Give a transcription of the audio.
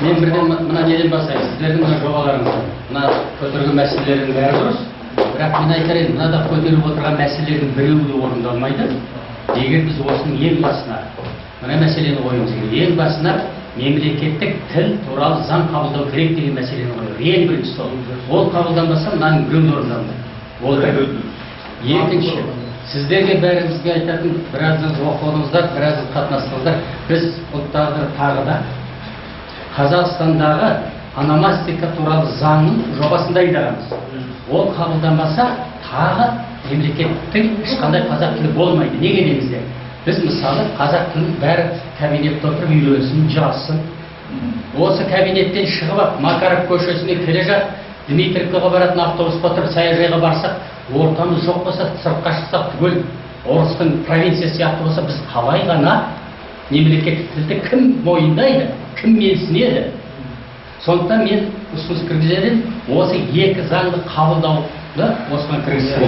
мен бірден мына неден басайын. Сіздердің мына жобаларыңыздан, мына көтерген мәселелердің бәрі дұрыс. Бірақ мен айтар едім, мынада көтеріп отырған мәселелердің біреуі де орындалмайды. Егер біз осының ең басына мына мәселені қоюымыз керек. Ең басына мемлекеттік тіл туралы заң қабылдау керек деген мәселені қояйық. Ең бірінші сол. Ол қабылданбаса мынаның біреуі орындалмайды. Ол бір. Екінші, сіздерге бәрімізге айтатын, біразыңыз оқыдыңыздар, біразыңыз қатынастыңыздар. Біз ұлттағы тағы да Қазақстандағы ономастика туралы заңның жобасын дайындарамыз. Ол қабылданбаса, тағы мемлекеттің ешқандай қазақ тілі болмайды. Неге демеңіздер? Біз мысалы қазақ тілін бәрі кабинетте отырып үйренсін, жазсын. Осы кабинеттен шығып ап, Макаров көшесіне келе жат, Дмитриевкаға баратын автобусқа отырып саяжайға барсақ, ортамыз жоқ болса, сыртқа шықсақ түгел орыстың провинция сияқты болса, біз қалай ғана мемлекеттік тілді кім мойындайды, кім менсінеді? Сондықтан мен ұсыныс кіргізетін осы екі заңды қабылдауды осыған кіргізсем.